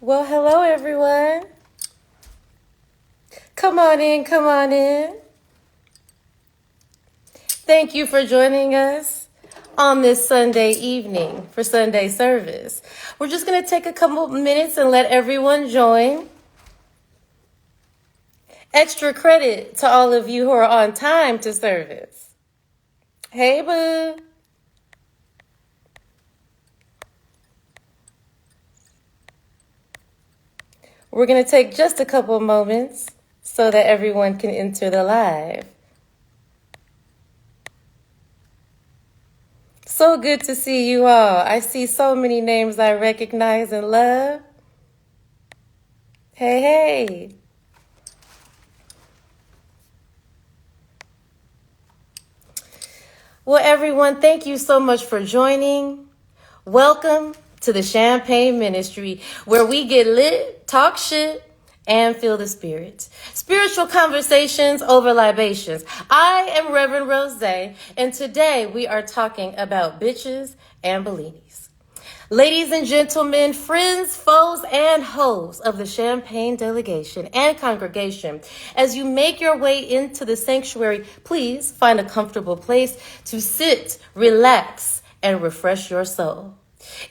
Well, hello, everyone. Come on in, come on in. Thank you for joining us on this Sunday evening for Sunday service. We're just going to take a couple minutes and let everyone join. Extra credit to all of you who are on time to service. Hey, boo. We're going to take just a couple moments so that everyone can enter the live. So good to see you all. I see so many names I recognize and love. Hey, hey. Well, everyone, thank you so much for joining. Welcome to the Champagne Ministry, where we get lit, talk shit, and feel the spirit. Spiritual conversations over libations. I am Reverend Rose, and today we are talking about bitches and Bellinis. Ladies and gentlemen, friends, foes, and hoes of the Champagne delegation and congregation, as you make your way into the sanctuary, please find a comfortable place to sit, relax, and refresh your soul.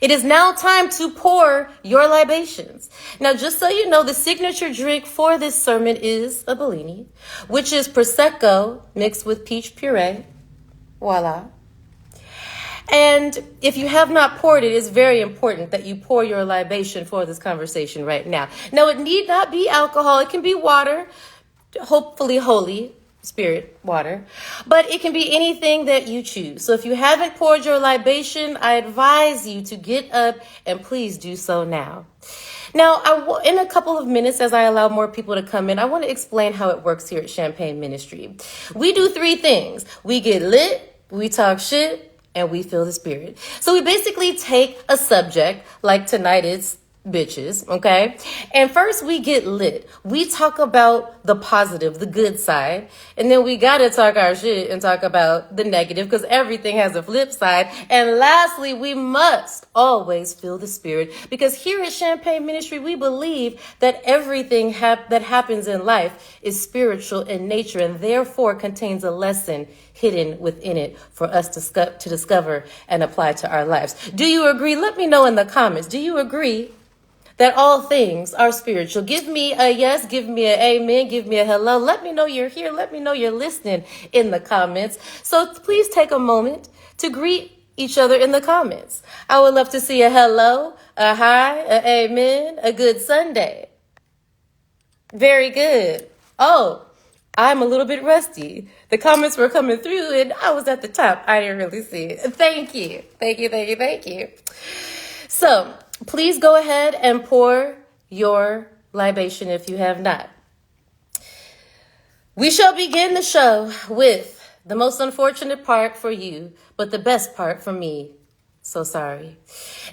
It is now time to pour your libations. Now, just so you know, the signature drink for this sermon is a Bellini, which is Prosecco mixed with peach puree. Voila. And if you have not poured it, it's very important that you pour your libation for this conversation right now. Now, it need not be alcohol. It can be water, hopefully Holy Spirit water, but it can be anything that you choose. So if you haven't poured your libation, I advise you to get up and please do so now. Now, in a couple of minutes, as I allow more people to come in, I want to explain how it works here at Champagne Ministry. We do three things. We get lit, we talk shit, and we feel the spirit. So we basically take a subject, like tonight is bitches, okay? And first we get lit. We talk about the positive, the good side. And then we gotta talk our shit and talk about the negative, because everything has a flip side. And lastly, we must always feel the spirit, because here at Champagne Ministry, we believe that everything that happens in life is spiritual in nature and therefore contains a lesson hidden within it for us to discover and apply to our lives. Do you agree? Let me know in the comments. Do you agree that all things are spiritual? Give me a yes, give me an amen, give me a hello. Let me know you're here. Let me know you're listening in the comments. So please take a moment to greet each other in the comments. I would love to see a hello, a hi, a amen, a good Sunday. Very good. Oh, I'm a little bit rusty. The comments were coming through and I was at the top. I didn't really see it. Thank you. Thank you, thank you, thank you. So please go ahead and pour your libation if you have not. We shall begin the show with the most unfortunate part for you, but the best part for me. So sorry.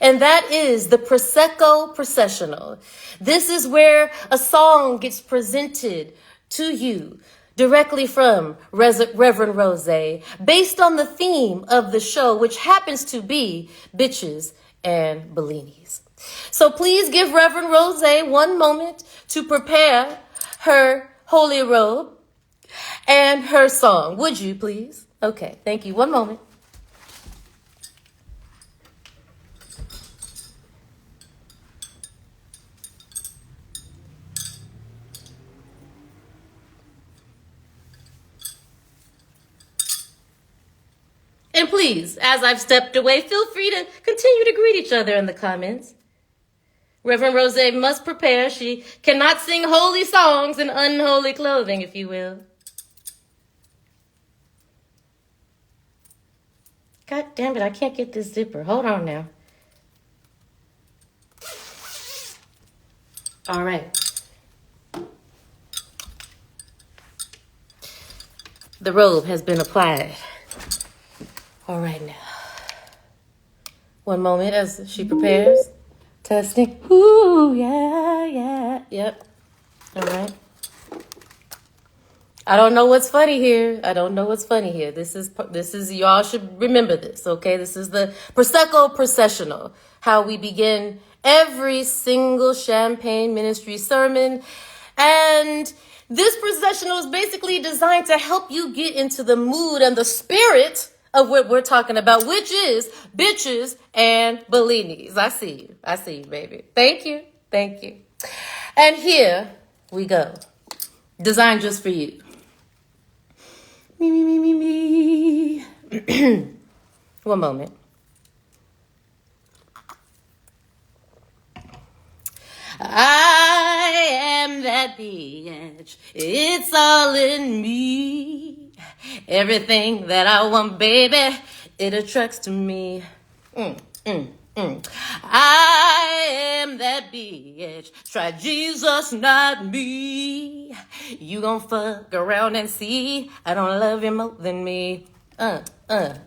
And that is the Prosecco Processional. This is where a song gets presented to you directly from Reverend Rose, based on the theme of the show, which happens to be bitches and Bellinis. So please give Reverend Rose 1 moment to prepare her holy robe and her song. Would you please? Okay, thank you. 1 moment. And please, as I've stepped away, feel free to continue to greet each other in the comments. Reverend Rose must prepare. She cannot sing holy songs in unholy clothing, if you will. God damn it, I can't get this zipper. Hold on now. All right. The robe has been applied. All right now. 1 moment as she prepares. Testing. Ooh, yeah. Yep. All right. I don't know what's funny here. This is, y'all should remember this, okay? This is the Prosecco Processional, how we begin every single Champagne Ministry sermon. And this processional is basically designed to help you get into the mood and the spirit of what we're talking about, which is bitches and bellinis. I see you, baby. Thank you. And here we go. Designed just for you. Me. One moment. I am that bitch. It's all in me. Everything that I want, baby, it attracts to me. I am that bitch. Try Jesus, not me. You gon' fuck around and see I don't love you more than me. I am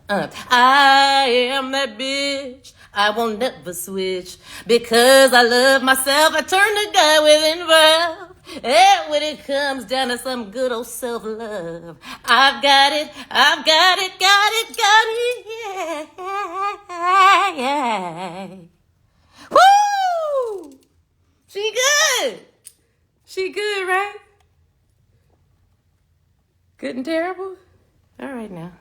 that bitch. I won't never switch because I love myself. I turn to God within love. And when it comes down to some good old self-love, I've got it, got it, yeah. Woo! She good, right? Good and terrible? All right now.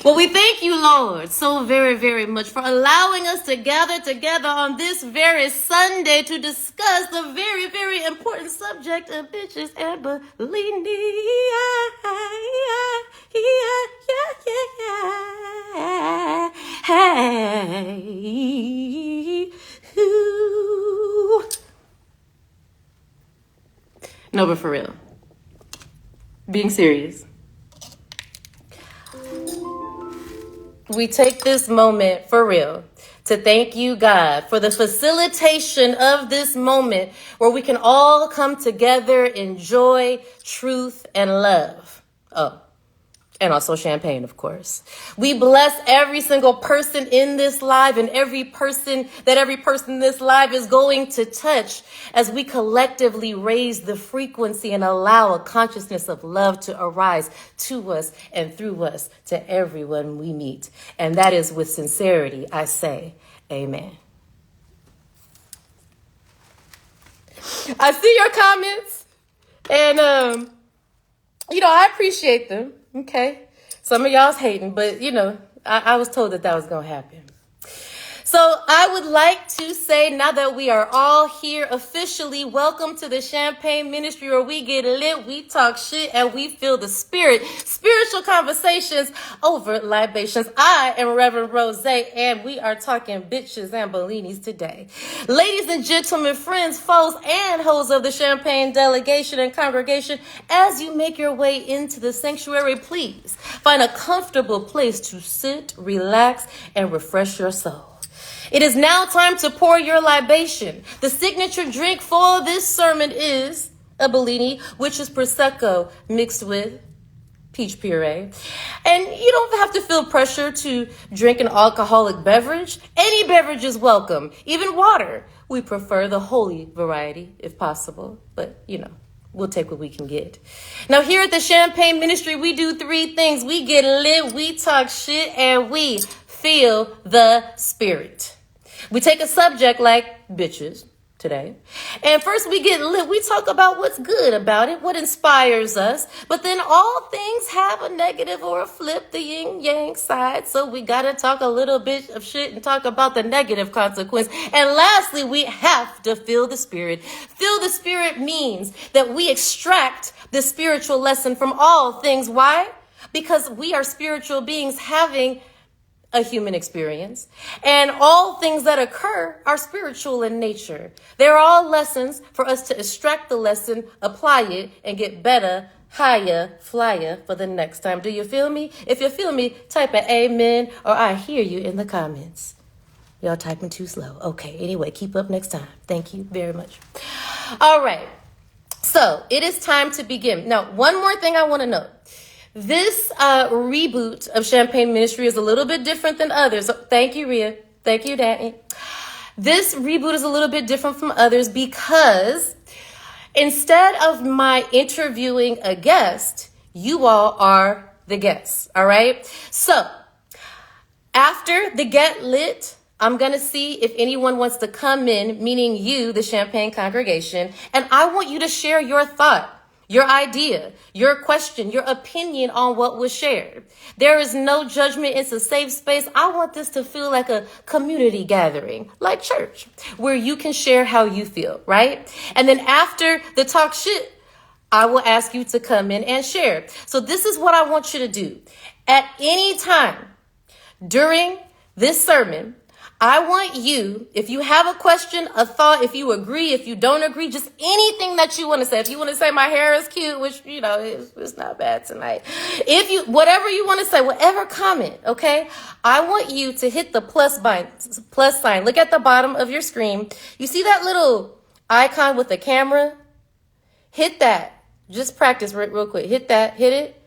Well, we thank you, Lord, so very, very much for allowing us to gather together on this very Sunday to discuss the very, very important subject of bitches and bellinis. Hey. No, but for real. Being serious. We take this moment for real to thank you, God, for the facilitation of this moment where we can all come together in joy, truth, and love. Oh, and also champagne, of course. We bless every single person in this live and every person in this live is going to touch as we collectively raise the frequency and allow a consciousness of love to arise to us and through us to everyone we meet. And that is with sincerity, I say, amen. I see your comments and, I appreciate them. Okay. Some of y'all's hating, but I was told that was going to happen. So I would like to say, now that we are all here officially, welcome to the Champagne Ministry, where we get lit, we talk shit, and we feel the spirit. Spiritual conversations over libations. I am Reverend Rose, and we are talking bitches and bellinis today. Ladies and gentlemen, friends, foes, and hoes of the Champagne delegation and congregation, as you make your way into the sanctuary, please find a comfortable place to sit, relax, and refresh your soul. It is now time to pour your libation. The signature drink for this sermon is a Bellini, which is Prosecco mixed with peach puree. And you don't have to feel pressure to drink an alcoholic beverage. Any beverage is welcome, even water. We prefer the holy variety if possible, but we'll take what we can get. Now, here at the Champagne Ministry, we do three things. We get lit, we talk shit, and we feel the spirit. We take a subject like bitches today, and first we get lit. We talk about what's good about it, what inspires us, but then all things have a negative or a flip, the yin yang side, so we gotta talk a little bit of shit and talk about the negative consequence. And lastly, we have to feel the spirit. Feel the spirit means that we extract the spiritual lesson from all things. Why? Because we are spiritual beings having a human experience, and all things that occur are spiritual in nature. They're all lessons for us to extract the lesson, apply it, and get better, higher, flyer for the next time. Do you feel me? If you feel me, type an amen or I hear you in the comments. Y'all typing too slow. Okay, anyway, keep up next time. Thank you very much. All right, so it is time to begin. Now, one more thing I want to note. This reboot of Champagne Ministry is a little bit different than others. Thank you, Rhea. Thank you, Danny. This reboot is a little bit different from others because instead of my interviewing a guest, you all are the guests, all right? So after the Get Lit I'm going to see if anyone wants to come in, meaning you, the Champagne congregation, and I want you to share your thought, your idea, your question, your opinion on what was shared. There is no judgment. It's a safe space. I want this to feel like a community gathering, like church, where you can share how you feel, right? And then after the talk shit, I will ask you to come in and share. So this is what I want you to do. At any time during this sermon, I want you, if you have a question, a thought, if you agree, if you don't agree, just anything that you want to say. If you want to say my hair is cute, which, it's not bad tonight. Whatever you want to say, whatever comment, okay? I want you to hit the plus sign. Look at the bottom of your screen. You see that little icon with the camera? Hit that. Just practice real quick. Hit it.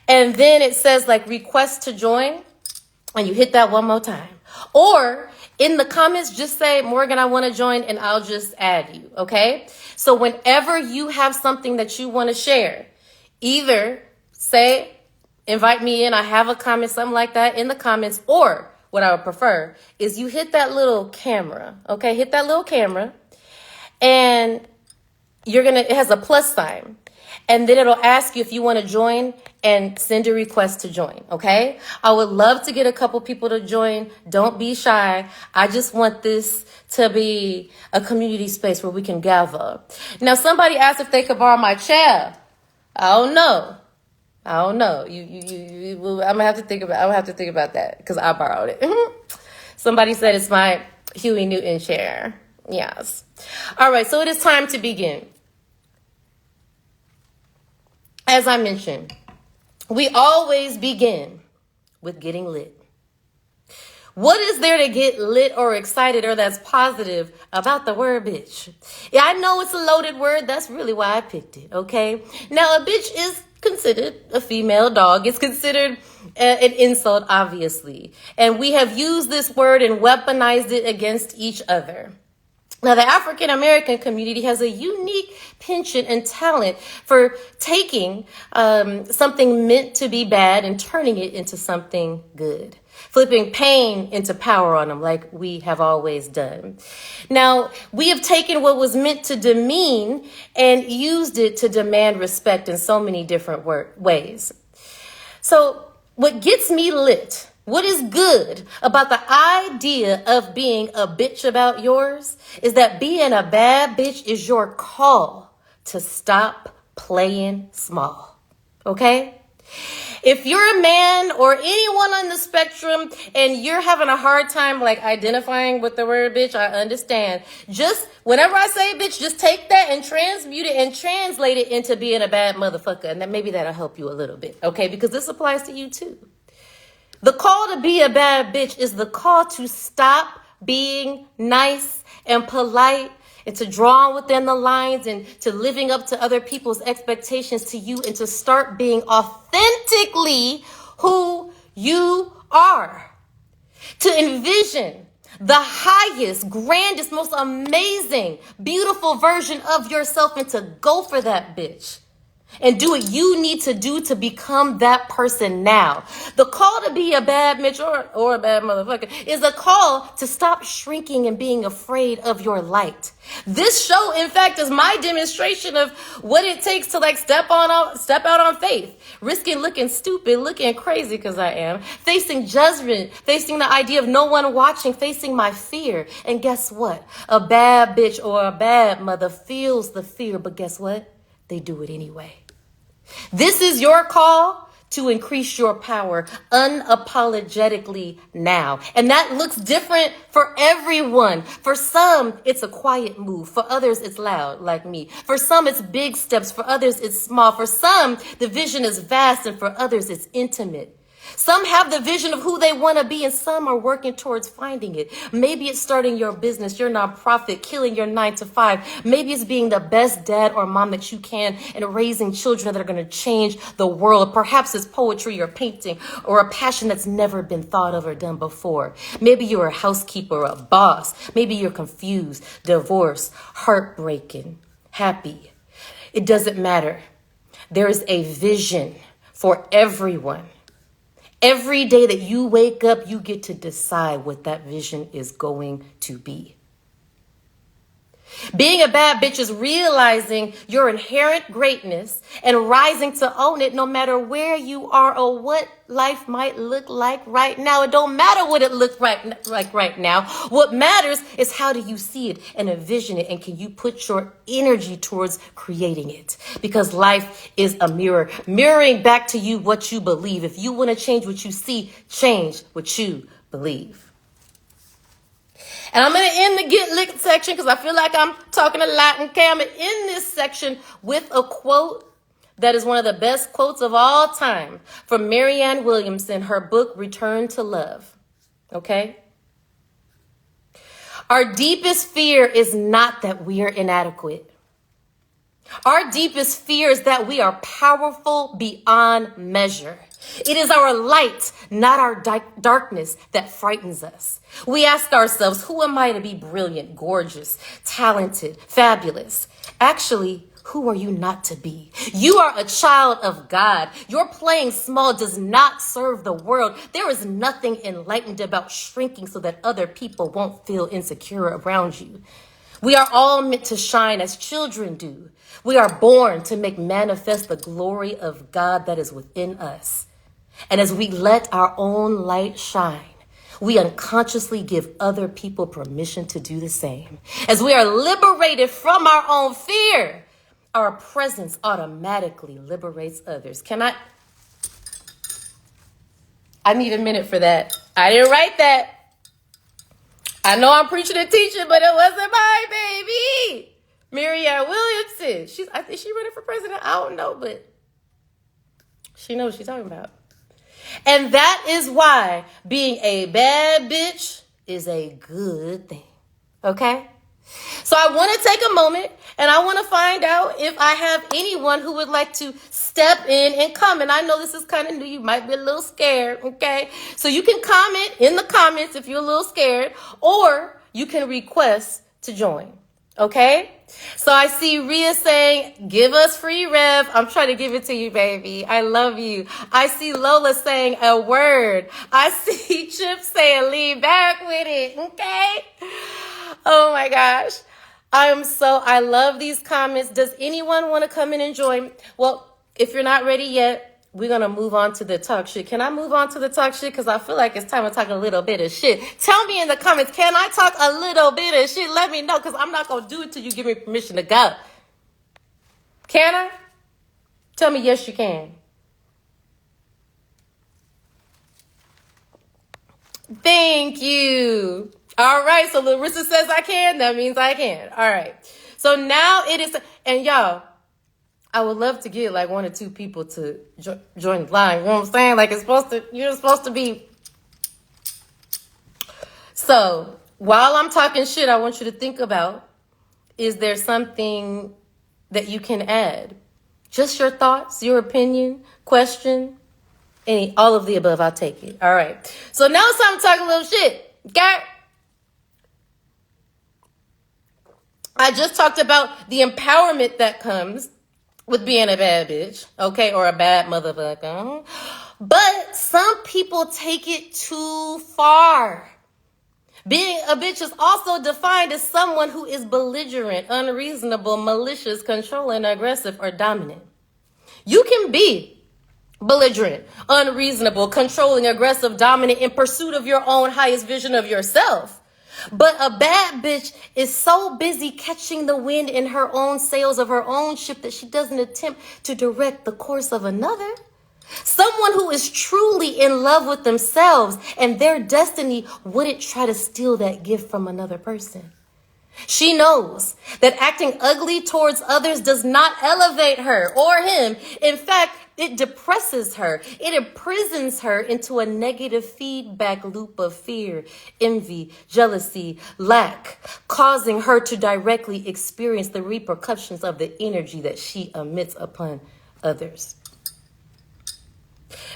And then it says like request to join. And you hit that one more time. Or in the comments, just say, Morgan, I want to join, and I'll just add you, okay? So whenever you have something that you want to share, either say, invite me in, I have a comment, something like that in the comments, or what I would prefer is you hit that little camera, okay? Hit that little camera, and it has a plus sign. And then it'll ask you if you want to join and send a request to join, okay? I would love to get a couple people to join. Don't be shy. I just want this to be a community space where we can gather. Now, somebody asked if they could borrow my chair. I don't know. I'm gonna have to think about that because I borrowed it. Somebody said it's my Huey Newton chair. Yes. All right, so it is time to begin. As I mentioned, we always begin with getting lit. What is there to get lit or excited or that's positive about the word bitch? Yeah, I know it's a loaded word. That's really why I picked it, okay? Now, a bitch is considered a female dog. It's considered an insult, obviously. And we have used this word and weaponized it against each other. Now, the African American community has a unique penchant and talent for taking something meant to be bad and turning it into something good, flipping pain into power on them like we have always done. Now, we have taken what was meant to demean and used it to demand respect in so many different ways. So what gets me lit, what is good about the idea of being a bitch about yours is that being a bad bitch is your call to stop playing small, okay? If you're a man or anyone on the spectrum and you're having a hard time like identifying with the word bitch, I understand. Just whenever I say bitch, just take that and transmute it and translate it into being a bad motherfucker. And then maybe that'll help you a little bit, okay? Because this applies to you too. The call to be a bad bitch is the call to stop being nice and polite and to draw within the lines and to living up to other people's expectations to you and to start being authentically who you are. To envision the highest, grandest, most amazing, beautiful version of yourself and to go for that bitch. And do what you need to do to become that person now. The call to be a bad bitch or a bad motherfucker is a call to stop shrinking and being afraid of your light. This show, in fact, is my demonstration of what it takes to like step out on faith, risking looking stupid, looking crazy because I am, facing judgment, facing the idea of no one watching, facing my fear. And guess what? A bad bitch or a bad mother feels the fear, but guess what? They do it anyway. This is your call to increase your power unapologetically now. And that looks different for everyone. For some, it's a quiet move. For others, it's loud, like me. For some, it's big steps. For others, it's small. For some, the vision is vast. And for others, it's intimate. Some have the vision of who they want to be, and some are working towards finding it. Maybe it's starting your business, your nonprofit, killing your 9-to-5. Maybe it's being the best dad or mom that you can and raising children that are going to change the world. Perhaps it's poetry or painting or a passion that's never been thought of or done before. Maybe you're a housekeeper or a boss. Maybe you're confused, divorced, heartbreaking, happy. It doesn't matter. There is a vision for everyone. Every day that you wake up, you get to decide what that vision is going to be. Being a bad bitch is realizing your inherent greatness and rising to own it no matter where you are or what life might look like right now. It don't matter what it looks like right now. What matters is how do you see it and envision it, and can you put your energy towards creating it? Because life is a mirror, mirroring back to you what you believe. If you want to change what you see, change what you believe. And I'm going to end the Get Licked section because I feel like I'm talking a lot. Okay, I'm going to end this section with a quote that is one of the best quotes of all time from Marianne Williamson, her book, Return to Love. Okay? Our deepest fear is not that we are inadequate. Our deepest fear is that we are powerful beyond measure. It is our light, not our darkness, that frightens us. We ask ourselves, who am I to be brilliant, gorgeous, talented, fabulous? Actually, who are you not to be? You are a child of God. Your playing small does not serve the world. There is nothing enlightened about shrinking so that other people won't feel insecure around you. We are all meant to shine as children do. We are born to make manifest the glory of God that is within us. And as we let our own light shine, we unconsciously give other people permission to do the same. As we are liberated from our own fear, our presence automatically liberates others. I need a minute for that. I didn't write that. I know I'm preaching and teaching, but it wasn't my baby. Marianne Williamson. I think she's running for president. I don't know, but she knows what she's talking about. And that is why being a bad bitch is a good thing. Okay? So I want to take a moment and I want to find out if I have anyone who would like to step in and comment. I know this is kind of new. You might be a little scared. Okay? So you can comment in the comments if you're a little scared, or you can request to join. Okay? So I see Rhea saying, give us free rev. I'm trying to give it to you, baby. I love you. I see Lola saying a word. I see Chip saying, lean back with it. Okay? Oh my gosh. I love these comments. Does anyone want to come in and join? Well, if you're not ready yet, we're going to move on to the talk shit. Can I move on to the talk shit? Because I feel like it's time to talk a little bit of shit. Tell me in the comments, can I talk a little bit of shit? Let me know, because I'm not going to do it till you give me permission to go. Can I? Tell me yes, you can. Thank you. All right, so Larissa says I can. That means I can. All right. So now it is, and y'all, I would love to get like 1 or 2 people to join the line. You know what I'm saying? Like you're supposed to be. So while I'm talking shit, I want you to think about, is there something that you can add? Just your thoughts, your opinion, question, all of the above. I'll take it. All right. So now it's time to talk a little shit. Okay? I just talked about the empowerment that comes with being a bad bitch, okay, or a bad motherfucker. But some people take it too far. Being a bitch is also defined as someone who is belligerent, unreasonable, malicious, controlling, aggressive, or dominant. You can be belligerent, unreasonable, controlling, aggressive, dominant in pursuit of your own highest vision of yourself. But a bad bitch is so busy catching the wind in her own sails of her own ship that she doesn't attempt to direct the course of another. Someone who is truly in love with themselves and their destiny wouldn't try to steal that gift from another person. She knows that acting ugly towards others does not elevate her or him. In fact, it depresses her. It imprisons her into a negative feedback loop of fear, envy, jealousy, lack, causing her to directly experience the repercussions of the energy that she emits upon others.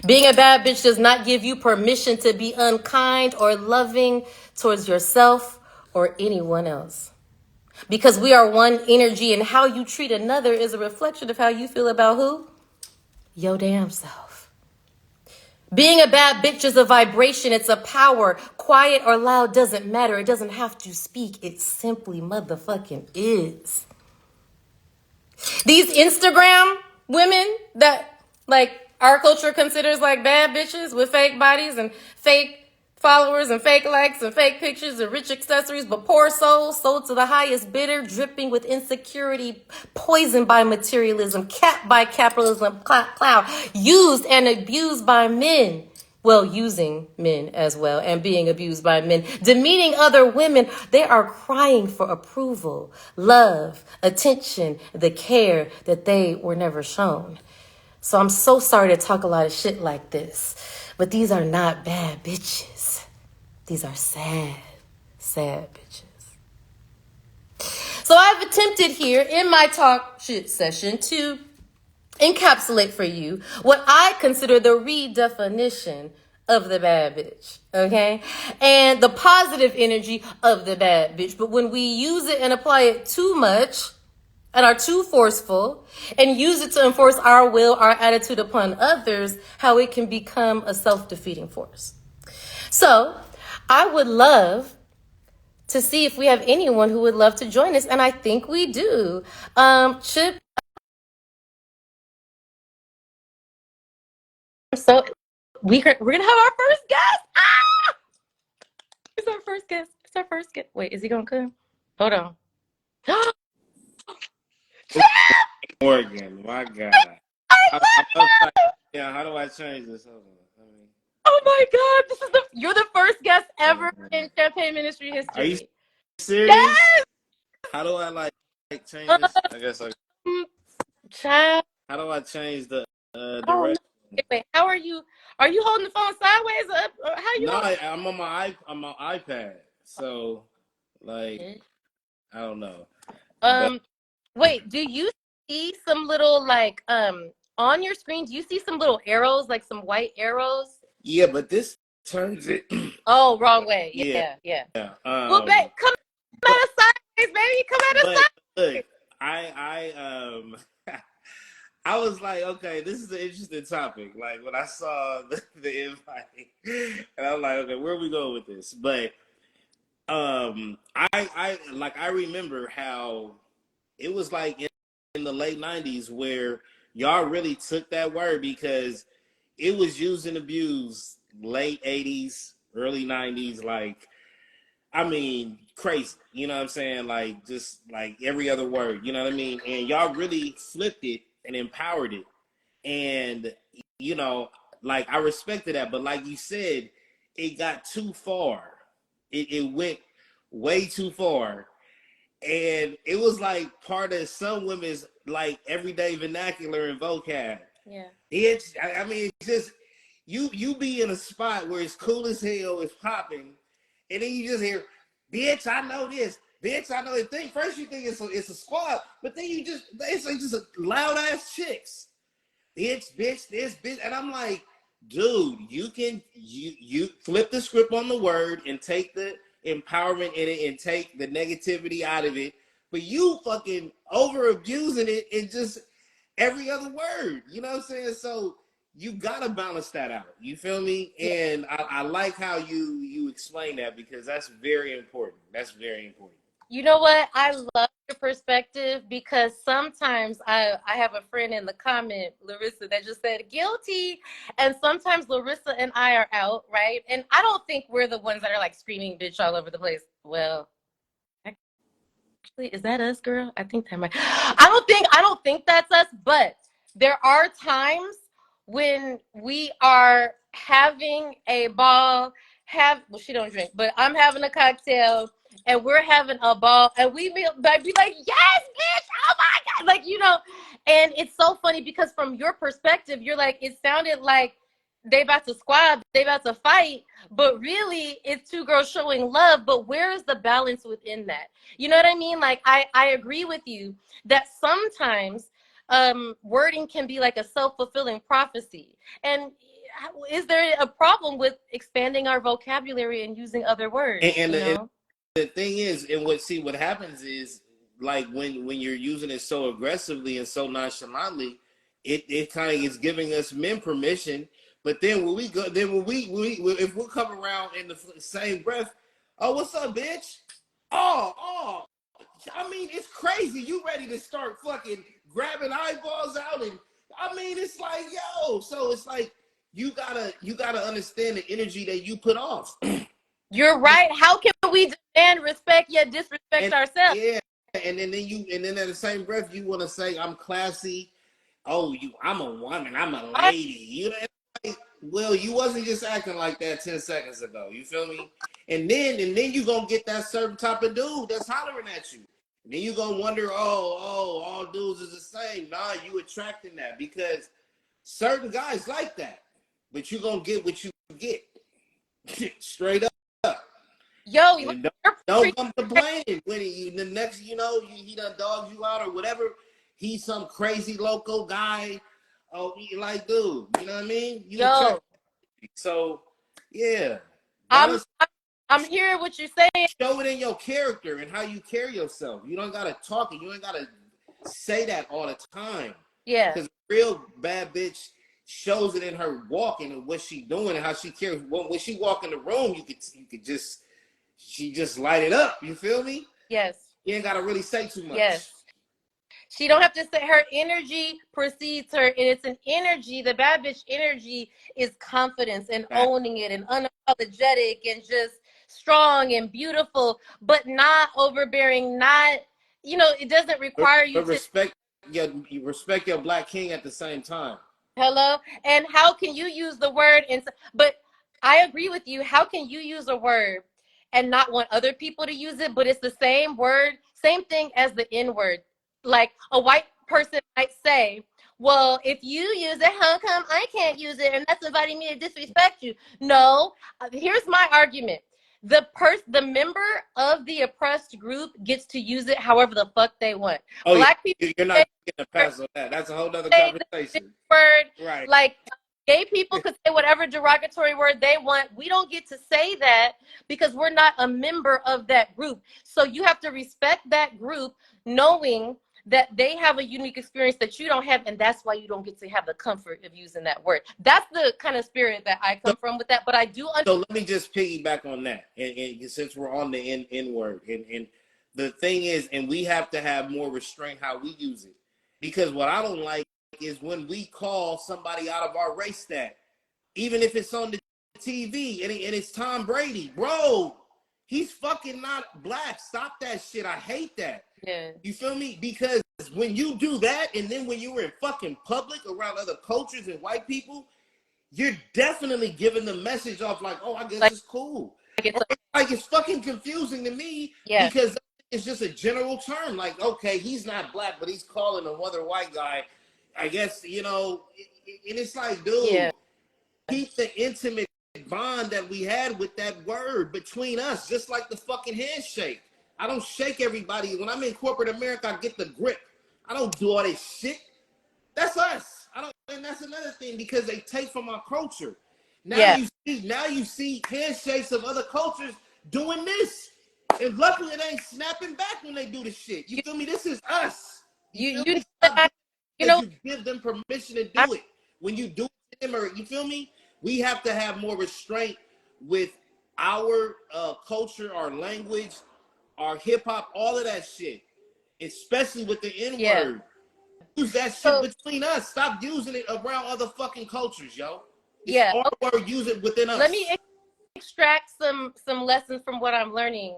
Being a bad bitch does not give you permission to be unkind or loving towards yourself or anyone else. Because we are one energy, and how you treat another is a reflection of how you feel about who? Your damn self. Being a bad bitch is a vibration. It's a power. Quiet or loud doesn't matter. It doesn't have to speak. It simply motherfucking is. These Instagram women that like our culture considers like bad bitches with fake bodies and fake followers and fake likes and fake pictures and rich accessories, but poor souls sold to the highest bidder, dripping with insecurity, poisoned by materialism, capped by capitalism, cloud, used and abused by men. Well, using men as well and being abused by men, demeaning other women. They are crying for approval, love, attention, the care that they were never shown. So I'm so sorry to talk a lot of shit like this, but these are not bad bitches. These are sad, sad bitches. So I've attempted here in my talk shit session to encapsulate for you what I consider the redefinition of the bad bitch, okay? And the positive energy of the bad bitch. But when we use it and apply it too much and are too forceful and use it to enforce our will, our attitude upon others, how it can become a self-defeating force. So I would love to see if we have anyone who would love to join us. And I think we do. Chip. So we're gonna have our first guest. Ah! It's our first guest. It's our first guest. Wait, is he gonna come? Hold on. Morgan, my God. Yeah, how do I change this? Hold on. Oh my God, you're the first guest ever in Champagne Ministry history. Are you serious? Yes! How do I change this? I guess Child. How do I change the direction? Wait, how are you? Are you holding the phone sideways up? Or how you? No, I'm on my iPad. So, like, I don't know. Wait, do you see some little like on your screen? Do you see some little arrows, like some white arrows? Yeah, but this turns it. Oh, wrong way. Yeah. Well, babe, come at us sideways, baby. Come at us sideways. Look, I I was like, okay, this is an interesting topic. Like when I saw the invite, and I'm like, okay, where are we going with this? But I remember how it was like in the late '90s where y'all really took that word because it was used and abused late '80s, early '90s, like. I mean, crazy. You know what I'm saying? Like, just like every other word. You know what I mean? And y'all really flipped it and empowered it. And, you know, like, I respected that. But like you said, it got too far. It went way too far. And it was like part of some women's, like, everyday vernacular and vocab. Yeah. I mean, it's just, you be in a spot where it's cool as hell, it's popping. And then you just hear, bitch, I know this. Bitch, I know it. First you think it's a squad, but then it's like just a loud ass chicks. Bitch, this, bitch. And I'm like, dude, you flip the script on the word and take the empowerment in it and take the negativity out of it. But you fucking over abusing it and just every other word. You know what I'm saying? So you gotta balance that out. You feel me? And I like how you explain that because that's very important. That's very important. You know what? I love your perspective because sometimes I have a friend in the comment, Larissa, that just said guilty. And sometimes Larissa and I are out, right? And I don't think we're the ones that are like screaming bitch all over the place. Well, actually, is that us, girl? I think that might. I don't think that's us, but there are times when we are having a ball, well, she don't drink, but I'm having a cocktail and we're having a ball and we be like, yes, bitch, oh my God. Like, you know, and it's so funny because from your perspective, you're like, it sounded like they about to squab, they about to fight, but really it's two girls showing love. But where is the balance within that? You know what I mean? Like, I agree with you that sometimes wording can be like a self-fulfilling prophecy. And is there a problem with expanding our vocabulary and using other words? And the thing is, and what happens is like when you're using it so aggressively and so nonchalantly, it kind of is giving us men permission But then when we go, then when if we come around in the same breath, oh, what's up, bitch? Oh, I mean, it's crazy. You ready to start fucking grabbing eyeballs out, and I mean, it's like, yo. So it's like you gotta understand the energy that you put off. You're right. How can we demand respect yet disrespect And ourselves? yeah, and then at the same breath you want to say I'm classy. Oh, I'm a woman. I'm a lady. You know, like, well, you wasn't just acting like that 10 seconds ago. You feel me? And then you gonna get that certain type of dude that's hollering at you. And then you gonna wonder, all dudes is the same. Nah, you attracting that because certain guys like that. But you gonna get what you get. Straight up. Yo, And you're don't come complaining when the next, he done dogs you out or whatever. He's some crazy local guy. Oh, like, dude, you know what I mean? You attract. yo, So, yeah, I'm gotta I'm hearing what you're saying. show it in your character and how you carry yourself. You don't gotta talk it. You ain't gotta say that all the time. Yeah. Because a real bad bitch shows it in her walking and what she doing and how she carries. When she walk in the room, you could just she just light it up. You feel me? Yes. You ain't gotta really say too much. Yes. She don't have to say, her energy precedes her, and it's an energy. The bad bitch energy is confidence and owning it and unapologetic and just strong and beautiful, but not overbearing. Not, it doesn't require you But to. you respect your black king at the same time. Hello. And how can you use the word? But I agree with you. How can you use a word and not want other people to use it? But it's the same word, same thing as the N word. Like a white person might say, well, if you use it, how come I can't use it? And that's inviting me to disrespect you. No, here's my argument. The member of the oppressed group gets to use it however the fuck they want. Oh, Black people, you're not getting a pass on that. That's a whole other say conversation. word. Right. Like gay people could say whatever derogatory word they want. We don't get to say that because we're not a member of that group. So you have to respect that group, knowing that they have a unique experience that you don't have, and that's why you don't get to have the comfort of using that word. That's the kind of spirit that I come from with that. But I do understand. So let me just piggyback on that, and since we're on the N word, and the thing is, and we have to have more restraint how we use it, because what I don't like is when we call somebody out of our race stat, even if it's on the TV and it's Tom Brady, bro. He's fucking not black. Stop that shit. I hate that. Yeah. You feel me? Because when you do that, and then when you were in fucking public around other cultures and white people, you're definitely giving the message off like, oh, I guess it's cool. It's fucking confusing to me because it's just a general term. Like, okay, he's not black, but he's calling another white guy. I guess, and it's like, dude, keep the intimate bond that we had with that word between us, just like the fucking handshake. I don't shake everybody. When I'm in corporate America, I get the grip. I don't do all this shit. That's us. And that's another thing because they take from our culture. Now you see handshakes of other cultures doing this. And luckily it ain't snapping back when they do the shit. You feel me? This is us. You give them permission to do it. When you do it to them, or you feel me? We have to have more restraint with our culture, our language, our hip hop, all of that shit. Especially with the N word. Use that shit between us. Stop using it around other fucking cultures, yo. It's our word. Use it within us. Let me extract some lessons from what I'm learning.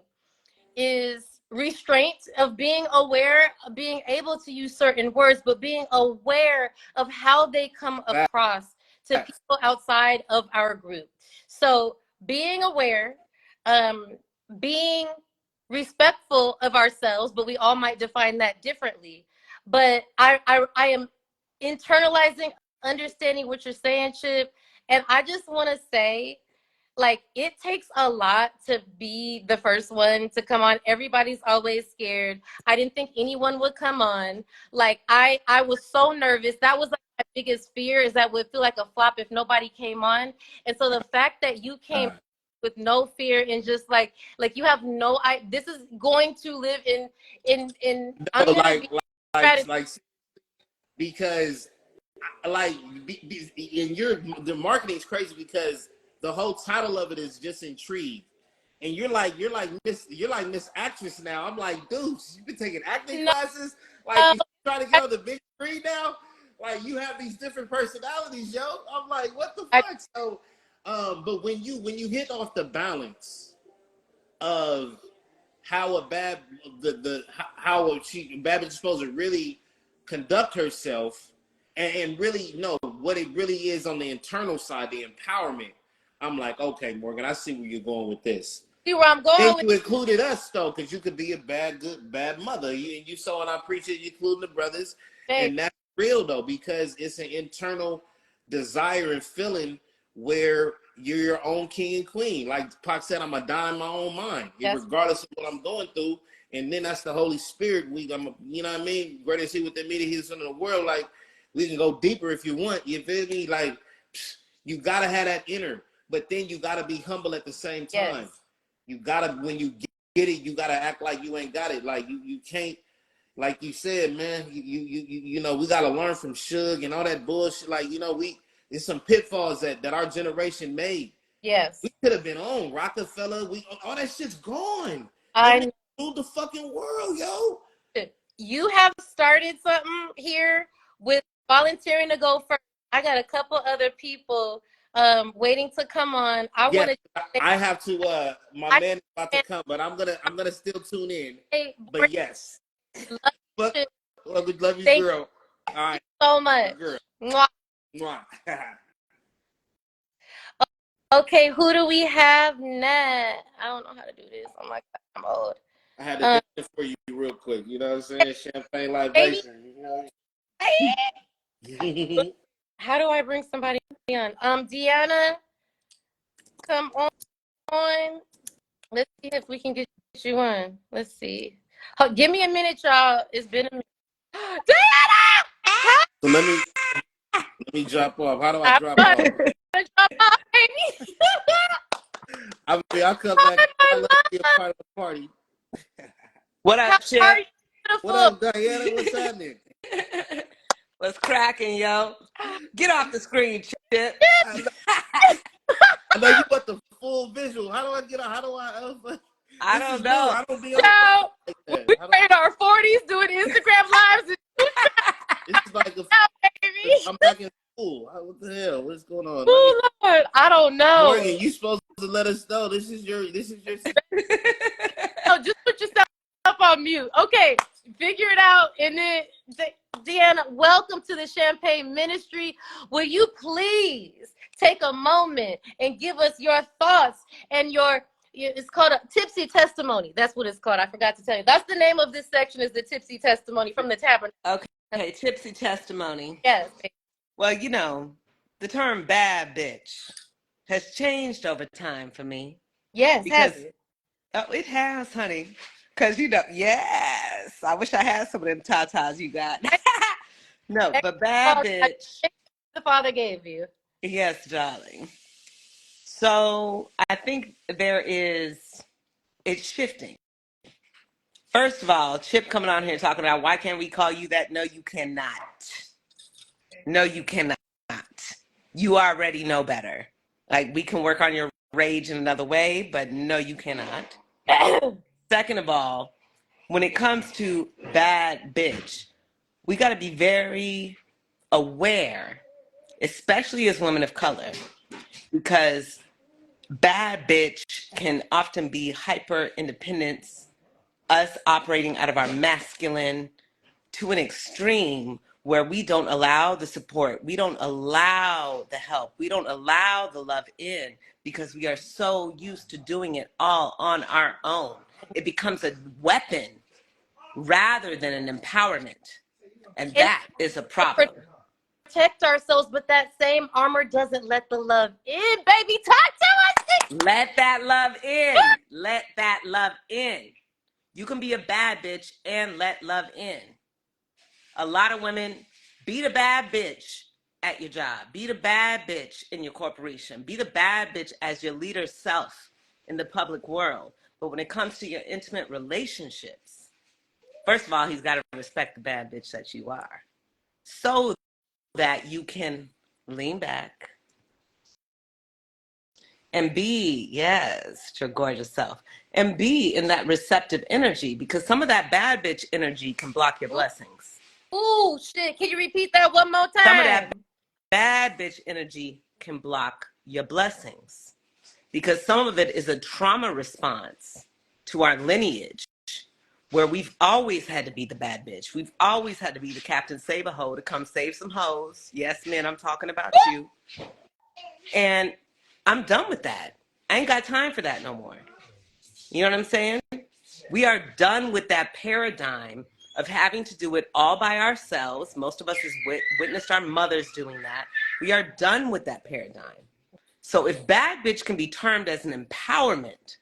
Is restraint of being aware, of being able to use certain words, but being aware of how they come across to people outside of our group. So being aware, being respectful of ourselves, but we all might define that differently. But I am internalizing, understanding what you're saying, Chip. And I just want to say, like, it takes a lot to be the first one to come on. Everybody's always scared. I didn't think anyone would come on. Like, I was so nervous. That was like my biggest fear, is that it would feel like a flop if nobody came on. And so the fact that you came with no fear and just like you have this is going to live in no, like because like, and the marketing is crazy because the whole title of it is just intrigue. And you're like Miss Actress now. I'm like, dude, you've been taking acting No, classes. Like, you trying to get on the big screen now. Like, you have these different personalities, yo. I'm like, what the I, fuck? So, but when you hit off the balance of how a bad the how she bad bitch is supposed to really conduct herself and really know what it really is on the internal side, the empowerment. I'm like, okay, Morgan, I see where you're going with this. see where I'm Then going with you included us though, because you could be a bad mother. You saw, and I appreciate you including the brothers, baby. and that's real though, because it's an internal desire and feeling where you're your own king and queen. Like Pac said, I'm a die in my own mind, Yes, regardless of what I'm going through. And then that's the Holy Spirit. You know what I mean? Greater is He within me than He is in the world. Like, we can go deeper if you want. You feel me? Like, you gotta have that inner, but then you gotta be humble at the same yes, time. You gotta, when you get it, you gotta act like you ain't got it. Like, you can't, like you said, man. We gotta learn from Suge and all that bullshit. Like, there's some pitfalls that our generation made. yes. We could have been on Rockefeller. All that shit's gone. Them I niggas ruled the fucking world, yo. know. You have started something here with volunteering to go first. I got a couple other people waiting to come on. I want Yes, to I have to. My I man is about to come, but I'm gonna still tune in. say, But yes, love fuck, you. love you, Thank girl. All you right, so much. girl. Mwah. Mwah. Okay, who do we have next? I don't know how to do this. Oh my God, I'm old. I had to Um, dance for you real quick. You know what I'm saying? Champagne baby, libation. You know? how do I bring somebody on? Deanna, come on. Let's see if we can get you on. Let's see. Oh, give me a minute, y'all. It's been a minute. Diana! How So let me drop off. How do I I'm drop gonna off? drop off, baby. I'll come back. I I'll let love you be a part of the party. What how up, are Chip? you, What beautiful? up, Diana? What's happening? What's cracking, yo? Get off the screen, Chip. I know, I know you want the full visual. How do I get on? How do I? I This don't is new. know. I don't be on So like we that. are in our 40s doing Instagram lives. This is like Now, baby. I'm back in school. What the hell? What's going on? Oh Lord, I don't Morgan, know. you supposed to let us know. This is your. No, just put yourself on mute. Okay, figure it out. And then, Deanna, welcome to the Champagne Ministry. Will you please take a moment and give us your thoughts and it's called a tipsy testimony. That's what it's called. I forgot to tell you. That's the name of this section is the tipsy testimony from the tabernacle. Okay, tipsy testimony. Yes. Well, the term bad bitch has changed over time for me Yes, has because, it? oh, it has, honey. Because, yes, I wish I had some of them tatas you got. No, but bad bitch, The Father gave you. yes, darling. So I think it's shifting. First of all, Chip coming on here talking about why can't we call you that? No, you cannot. No, you cannot. You already know better. Like, we can work on your rage in another way, but no, you cannot. Second of all, when it comes to bad bitch, we got to be very aware, especially as women of color, because bad bitch can often be hyper independence, us operating out of our masculine to an extreme where we don't allow the support, we don't allow the help, we don't allow the love in because we are so used to doing it all on our own. It becomes a weapon rather than an empowerment. And And that is a problem. protect ourselves, but that same armor doesn't let the love in, baby. Talk to us. Let that love in. Let that love in. You can be a bad bitch and let love in. A lot of women be the bad bitch at your job. Be the bad bitch in your corporation. Be the bad bitch as your leader self in the public world. But when it comes to your intimate relationships, first of all, he's got to respect the bad bitch that you are. So that you can lean back and be, yes, your gorgeous self, and be in that receptive energy, because some of that bad bitch energy can block your blessings. Ooh, shit. Can you repeat that one more time? Some of that bad bitch energy can block your blessings, because some of it is a trauma response to our lineage, where we've always had to be the bad bitch. We've always had to be the Captain Save a Hoe to come save some hoes. Yes, men, I'm talking about you. And I'm done with that. I ain't got time for that no more. You know what I'm saying? We are done with that paradigm of having to do it all by ourselves. Most of us has witnessed our mothers doing that. We are done with that paradigm. So if bad bitch can be termed as an empowerment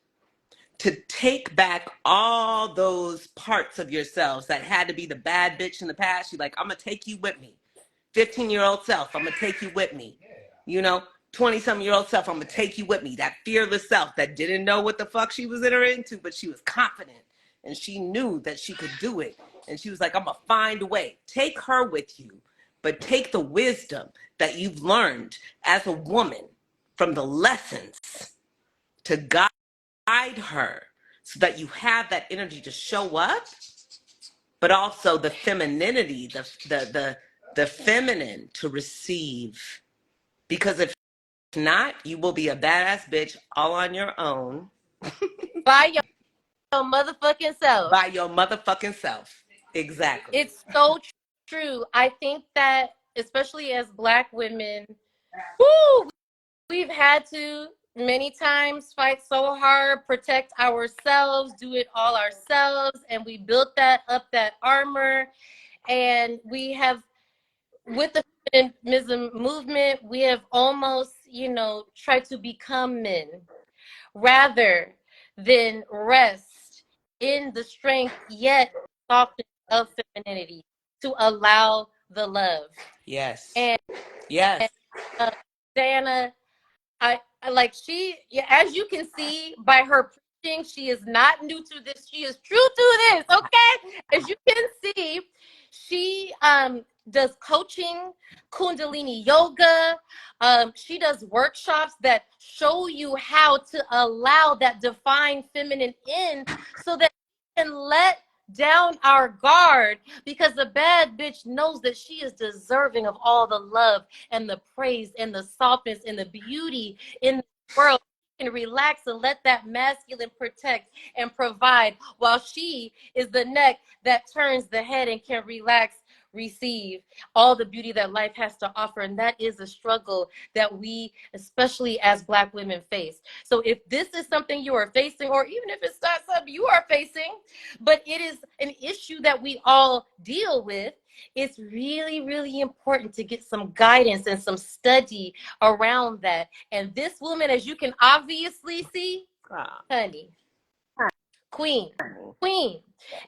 to take back all those parts of yourselves that had to be the bad bitch in the past, you're like, I'm going to take you with me. 15-year-old self, I'm going to take you with me. You know, 20-something-year-old self, I'm going to take you with me. That fearless self that didn't know what the fuck she was entering into, but she was confident and she knew that she could do it. And she was like, I'm going to find a way. Take her with you, but take the wisdom that you've learned as a woman from the lessons to guide her so that you have that energy to show up, but also the femininity, the feminine to receive. Because if not, you will be a badass bitch all on your own. By your motherfucking self. By your motherfucking self. Exactly. It's so true. I think that, especially as Black women, woo, we've had to many times fight so hard, protect ourselves, do it all ourselves, and we built that up, that armor. And we have, with the feminism movement, we have almost, tried to become men rather than rest in the strength yet softness of femininity to allow the love. Yes. And yes. Diana, I like, she, as you can see by her preaching, she is not new to this. She is true to this. Okay, as you can see, she does coaching, Kundalini yoga. She does workshops that show you how to allow that divine feminine in, so that you can let down our guard, because the bad bitch knows that she is deserving of all the love and the praise and the softness and the beauty in the world. She can relax and let that masculine protect and provide, while she is the neck that turns the head and can relax, receive all the beauty that life has to offer. And that is a struggle that we, especially as Black women, face. So if this is something you are facing, or even if it's not something you are facing, but it is an issue that we all deal with, it's really, really important to get some guidance and some study around that. And this woman, as you can obviously see, honey, queen.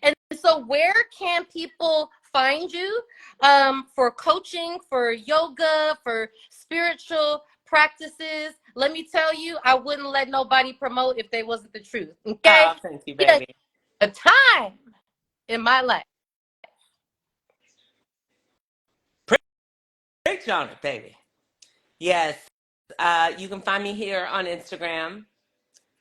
And so where can people find you for coaching, for yoga, for spiritual practices? Let me tell you, I wouldn't let nobody promote if they wasn't the truth. Okay? Oh, thank you, baby. A time in my life. Preach on it, baby. Yes. You can find me here on Instagram.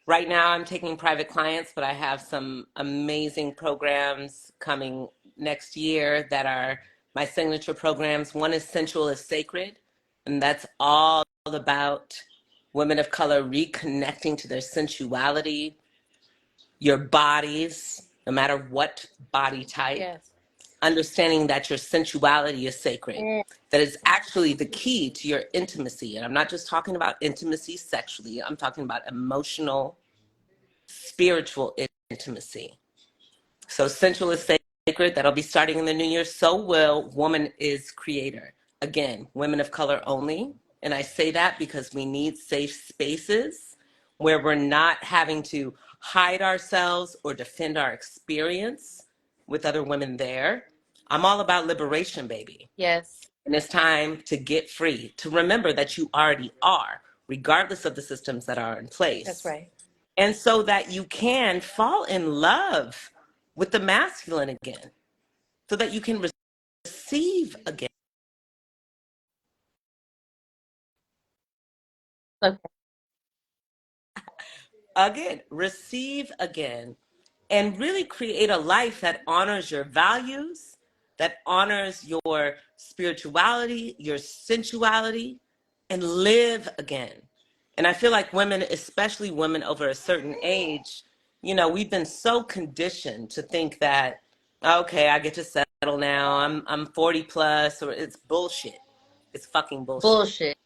Right now, I'm taking private clients, but I have some amazing programs coming next year that are my signature programs. One is Sensual is Sacred, and that's all about women of color reconnecting to their sensuality, your bodies, no matter what body type. Yes. Understanding that your sensuality is sacred, that is actually the key to your intimacy. And I'm not just talking about intimacy sexually, I'm talking about emotional, spiritual intimacy. So sensual is sacred, that'll be starting in the new year. So will Woman is Creator. Again, women of color only. And I say that because we need safe spaces where we're not having to hide ourselves or defend our experience with other women there. I'm all about liberation, baby. Yes. And it's time to get free, to remember that you already are, regardless of the systems that are in place. That's right. And so that you can fall in love with the masculine again, so that you can receive again. Okay. Again, receive again, and really create a life that honors your values, that honors your spirituality, your sensuality, and live again. And I feel like women, especially women over a certain age, we've been so conditioned to think that, okay, I get to settle now. I'm 40 plus, or it's bullshit. It's fucking bullshit. Bullshit.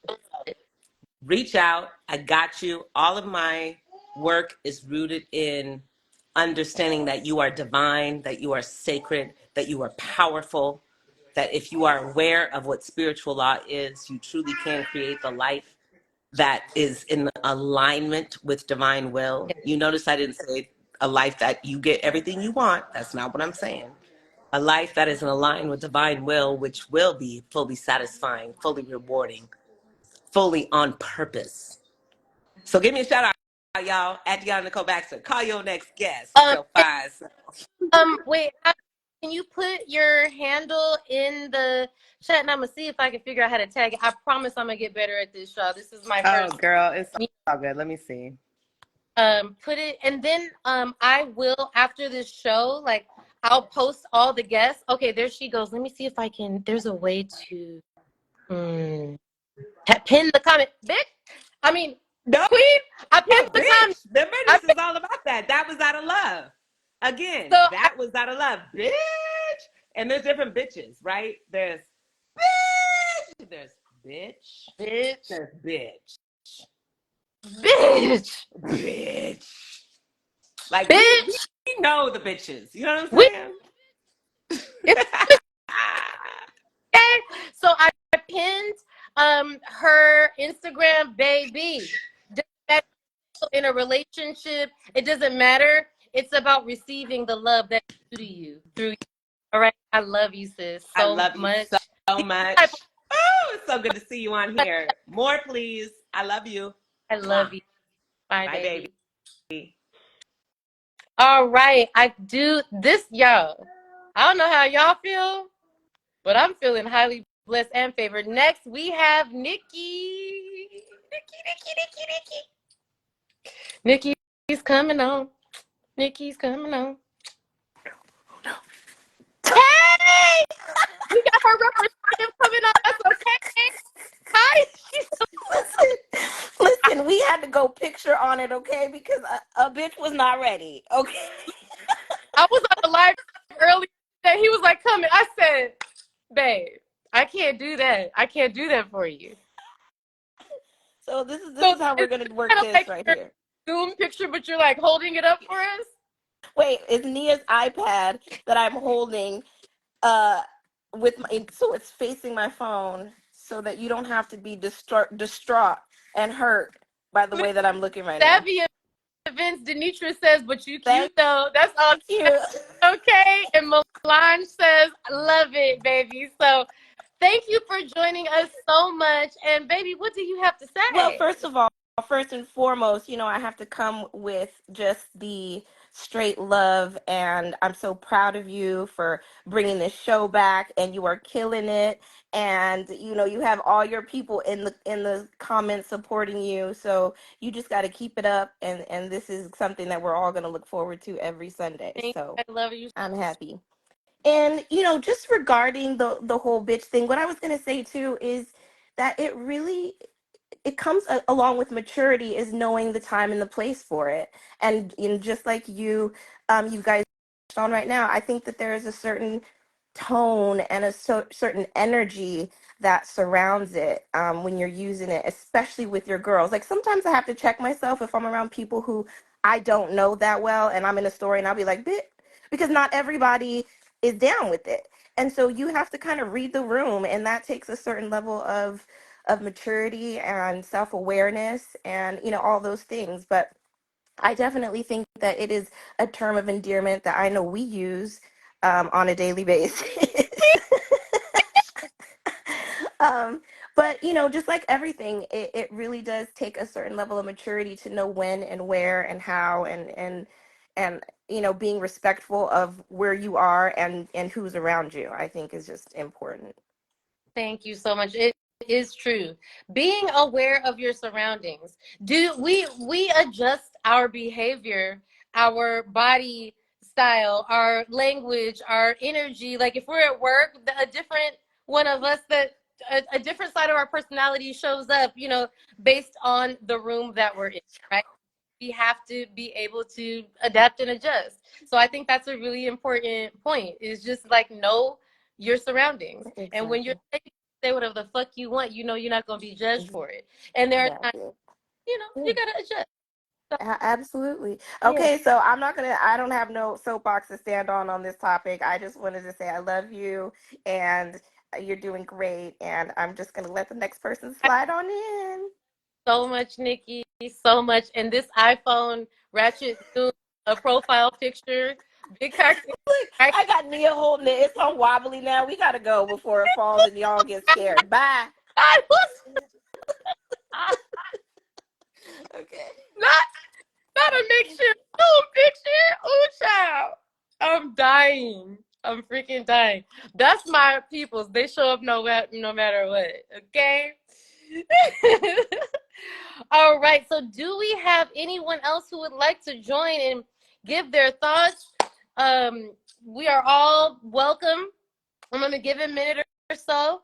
Reach out. I got you. All of my work is rooted in understanding that you are divine, that you are sacred, that you are powerful, that if you are aware of what spiritual law is, you truly can create the life that is in alignment with divine will. You notice I didn't say a life that you get everything you want. That's not what I'm saying. A life that is in alignment with divine will, which will be fully satisfying, fully rewarding, fully on purpose. So give me a shout out, y'all, at Deanna Nicole Baxter. Call your next guest. Um, Your five. wait, can you put your handle in the chat and I'm gonna see if I can figure out how to tag it. I promise I'm gonna get better at this, y'all. This is my Oh, first. girl, it's all good. Let me see. Put it, and then I will, after this show, like I'll post all the guests. Okay, there she goes. Let me see if I can. There's a way to pin the comment, bitch. I mean, No, queen. I pinned the comment. bitch. The I business is all about that. That was out of love. Again, so that was out of love, bitch. And there's different bitches, right? There's bitch. There's bitch. bitch, There's bitch. bitch, Bitch. Like we bitch. know the bitches. You know what I'm We saying? it's okay. So I pinned her Instagram, baby. In a relationship, it doesn't matter. It's about receiving the love that is due to you through you. All right. I love you, sis, I so love you much. so These much. type of- Oh, it's so good to see you on here. More, please. I love you. I Mwah. love you. Bye, Bye, baby. baby. All right. I do this, y'all. I don't know how y'all feel, but I'm feeling highly blessed and favored. Next, we have Nikki. Nikki's coming on. Nikki's coming on. Hey! We got her representative coming on. That's okay. Hi. Listen, listen, we had to go picture on it, okay? Because a bitch was not ready, okay? I was on the live earlier today. He was like, coming. I said, babe, I can't do that. I can't do that for you. So this is So how we're it's gonna work kind of this like right your here. Zoom picture, but you're like holding it up for us. Wait, it's Nia's iPad that I'm holding, uh, with my, so it's facing my phone, so that you don't have to be distraught and hurt by the way that I'm looking right now. Savvy events, Denitra says, but you Thank cute though. That's all. you. Okay. And Milan says, love it, baby. So thank you for joining us so much. And baby, what do you have to Well, say? first of all, first and foremost, I have to come with just the straight love, and I'm so proud of you for bringing this show back, and you are killing it. And you have all your people in the comments supporting you, so you just got to keep it up. And this is something that we're all going to look forward to every Sunday. Thank So you. I love you. I'm happy. And just regarding the whole bitch thing, what I was going to say too is that it comes along with maturity, is knowing the time and the place for it. And just like you guys on right now, I think that there is a certain tone and a certain energy that surrounds it, when you're using it, especially with your girls. Like sometimes I have to check myself if I'm around people who I don't know that well, and I'm in a story and I'll be like, bit, because not everybody is down with it. And so you have to kind of read the room, and that takes a certain level of maturity and self-awareness, and all those things. But I definitely think that it is a term of endearment that I know we use, on a daily basis. um, but just like everything, it really does take a certain level of maturity to know when and where and how, and being respectful of where you are and who's around you, I think is just important. Thank you so much. It is true. Being aware of your surroundings. Do we adjust our behavior, our body style, our language, our energy? Like if we're at work, a different one of us that a different side of our personality shows up, based on the room that we're in, right? We have to be able to adapt and adjust. So I think that's a really important point. Is just like know your surroundings. And when you're Exactly. say whatever the fuck you want, you're not going to be judged for it. And there are times, Exactly. you got to adjust. So, Absolutely. yeah, Okay, so I don't have no soapbox to stand on this topic. I just wanted to say I love you and you're doing great. And I'm just going to let the next person I slide on in. so much, Nikki, so much. And this iPhone ratchet zoom, a profile picture, big cock. Look, I got Nia holding it. It's on wobbly now. We got to go before it falls and y'all get scared. Bye. I was Okay. not not a makeshift zoom picture. Oh, child, I'm dying. I'm freaking dying. That's my peoples. They show up no matter what. Okay. All right. So, do we have anyone else who would like to join and give their thoughts? We are all welcome. I'm going to give it a minute or so.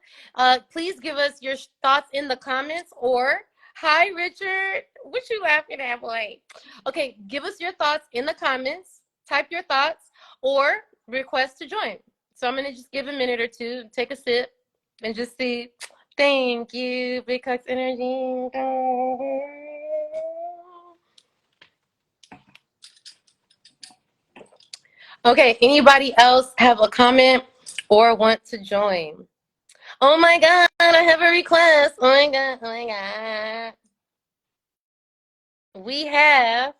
Please give us your thoughts in the comments or, hi, Richard. What you laughing at, boy? Okay, give us your thoughts in the comments. Type your thoughts or request to join. So I'm going to just give a minute or two, take a sip, and just see. Thank you, Big Cuts Energy. Okay, anybody else have a comment or want to join? Oh my God, I have a request. Oh my God, oh my God. We have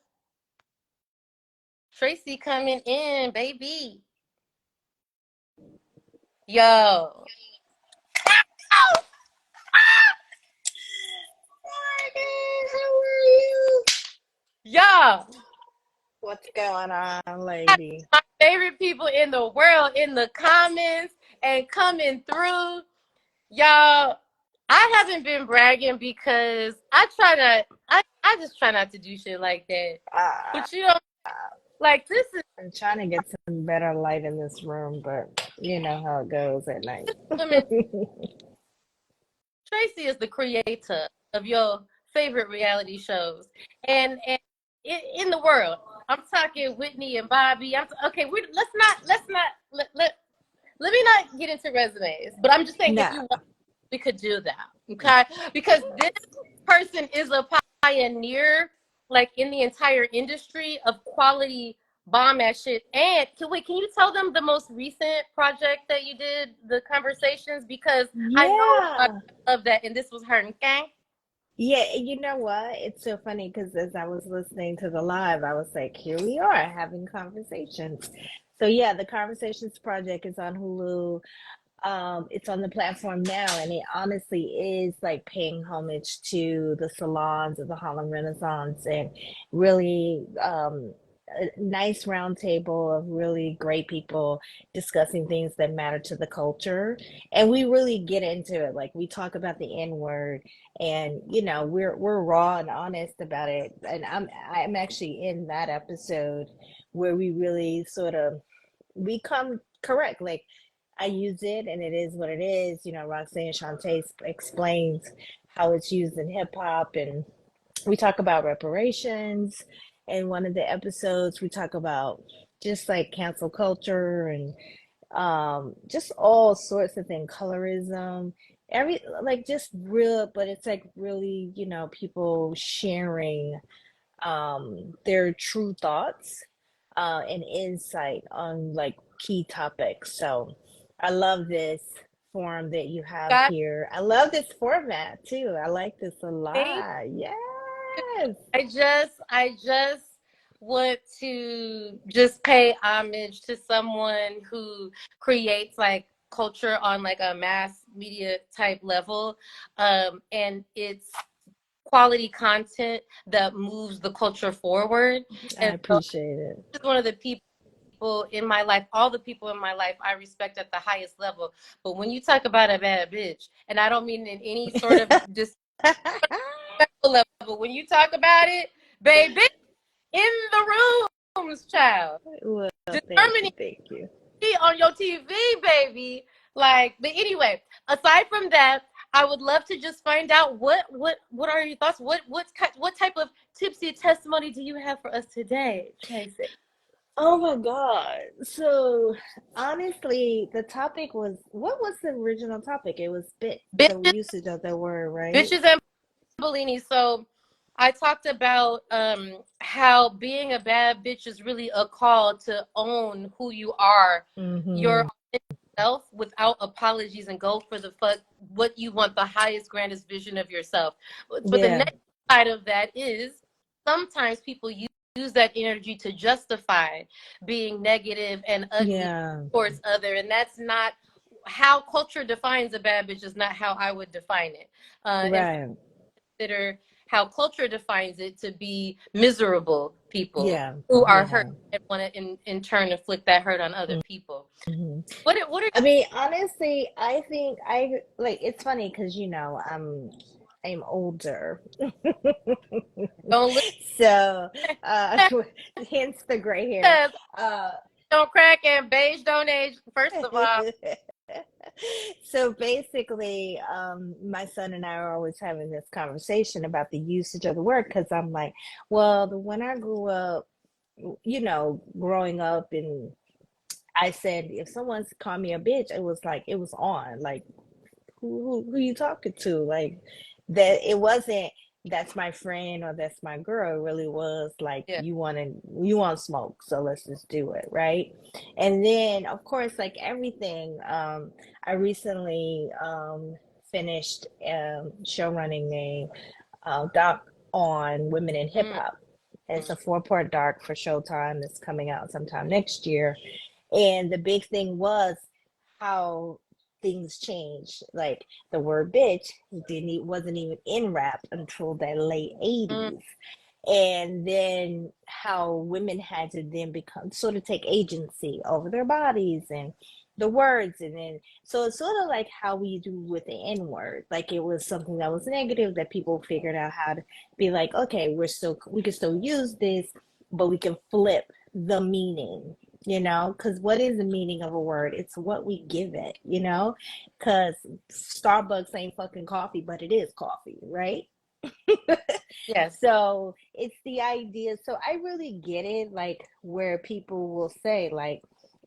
Tracy coming in, baby. Yo. Oh, how are you? Yo. What's going on, lady? My favorite people in the world in the comments and coming through. Y'all, I haven't been bragging because I just try not to do shit like that. Uh, But like this is I'm trying to get some better light in this room, but you know how it goes at night. women. Tracy is the creator of your favorite reality shows, and in the world. I'm talking Whitney and Bobby. Okay. Let me not get into resumes. But I'm just saying, if No, you want, we could do that. Okay, because this person is a pioneer, like in the entire industry of quality bomb ass shit. And can you tell them the most recent project that you did, the conversations? Because I know I yeah. love that, and this was her. Okay. Yeah, you know what? It's so funny because as I was listening to the live, I was like, here we are having conversations. So yeah, the Conversations Project is on Hulu. It's on the platform now, and it honestly is like paying homage to the salons of the Harlem Renaissance and really a nice round table of really great people discussing things that matter to the culture. And we really get into it. Like we talk about the N word, and you know we're raw and honest about it. And I'm actually in that episode where we really sort of we come correct. Like I use it and it is what it is. You know, Roxanne Shante explains how it's used in hip hop, and we talk about reparations. In one of the episodes, we talk about just like cancel culture and just all sorts of things, colorism, every like just real, but it's like really, you know, people sharing their true thoughts and insight on like key topics. So I love this forum that you have God, here. I love this format too. I like this a thank lot. you. Yes. I just want to just pay homage to someone who creates like culture on like a mass media type level, and it's quality content that moves the culture forward. I And so appreciate it. this is one of the people people in my life, all the people in my life, I respect at the highest level. But when you talk about a bad bitch, and I don't mean in any sort of disrespectful level, when you talk about it, baby, in the rooms, child, Well, determining thank you. on your TV, baby. Like, but anyway, aside from that, I would love to just find out what are your thoughts? What type of tipsy testimony do you have for us today, Tracy? Oh my God. So honestly, the topic was, what was the original topic? It was the Bitches, usage of the word, right? bitches and Bellini. So I talked about how being a bad bitch is really a call to own who you are, your Mm-hmm. self, without apologies, and go for the fuck what you want, the highest, grandest vision of yourself. But the Yeah. next side of that is sometimes people use that energy to justify being negative and ugly Yeah. towards other, and that's not how culture defines a bad bitch. Is not how I would define it. And Right. consider how culture defines it to be miserable people Yeah. who are hurt Yeah. and want to in turn inflict that hurt on other people. Mm-hmm. What are I mean, honestly, I think I like it's funny because I'm older. don't look So hence the gray hair. at Uh don't crack and beige don't age. First of all, so basically, my son and I are always having this conversation about the usage of the word because I'm like, well, when I grew up, growing up, and I said if someone's called me a bitch, it was like it was on. Like who you talking to? Like that it wasn't that's my friend or that's my girl. It really was like yeah. you want smoke, so let's just do it, right? And then of course, like everything, I recently finished show running a doc on women in hip Mm, hop. It's a 4-part doc for Showtime that's coming out sometime next year. And the big thing was how things changed. Like the word bitch wasn't even in rap until the late mm, 80s. And then how women had to then become sort of take agency over their bodies and the words. And then so it's sort of like how we do with the N word. Like it was something that was negative that people figured out how to be like, okay, we can still use this, but we can flip the meaning, because what is the meaning of a word? It's what we give it, because Starbucks ain't fucking coffee, but it is coffee, right? yes. So it's the idea. So I really get it, like where people will say, like,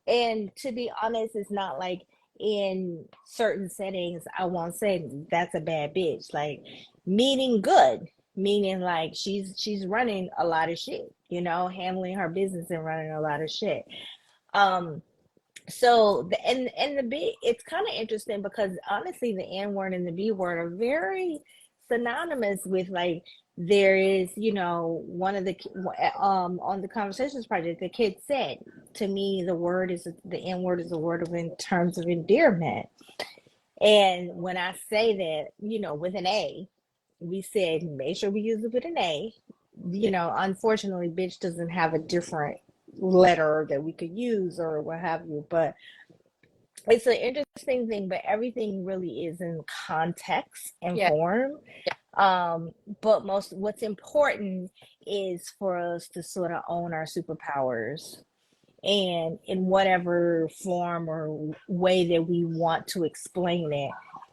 and to be honest, it's not like in certain settings, I won't say that's a bad bitch, like meaning good, meaning like she's running a lot of shit, handling her business and running a lot of shit. Um, so and the B, it's kind of interesting because honestly the N word and the B word are very synonymous with, like, there is, one of the on the Conversations Project, the kid said to me, the N word is a word of in terms of endearment. And when I say that, with an A, we said make sure we use it with an A. Unfortunately, bitch doesn't have a different letter that we could use or what have you, but it's an interesting thing. But everything really is in context and Yeah. form. Yeah. um but what's important is for us to sort of own our superpowers, and in whatever form or way that we want to explain it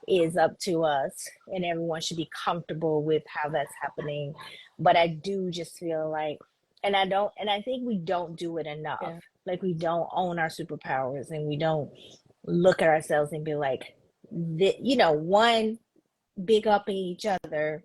is up to us, and everyone should be comfortable with how that's happening. But I do just feel like, and I think we don't do it enough. Yeah. Like we don't own our superpowers, and we don't look at ourselves and be like, one, big up in each other.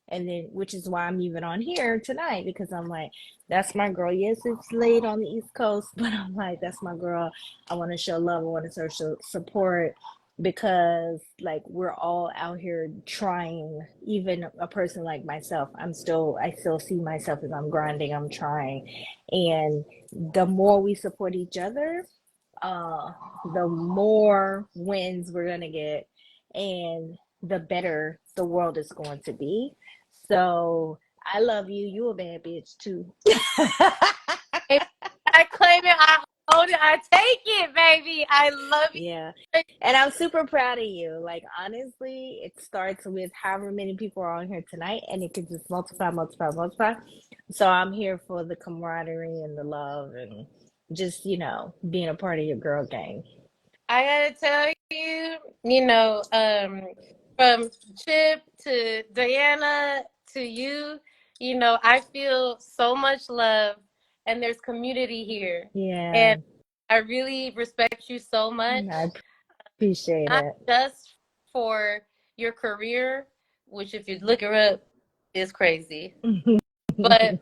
And then, which is why I'm even on here tonight, because I'm like, that's my girl. Yes, it's late on the East Coast, but I'm like, that's my girl. I want to show love. I want to show support, because like we're all out here trying. Even a person like myself, I still see myself as I'm grinding, I'm trying. And the more we support each other, uh, the more wins we're gonna get, and the better the world is going to be. So I love you. You a bad bitch too. If I claim it. Oh, I take it, baby. I love Yeah. you. And I'm super proud of you. Like, honestly, it starts with however many people are on here tonight, and it can just multiply, multiply, multiply. So I'm here for the camaraderie and the love and just, being a part of your girl gang. I gotta tell you, from Chip to Diana to you, I feel so much love and there's community here. Yeah, And I really respect you so I much, appreciate not it. just for your career, which if you look her up is crazy, but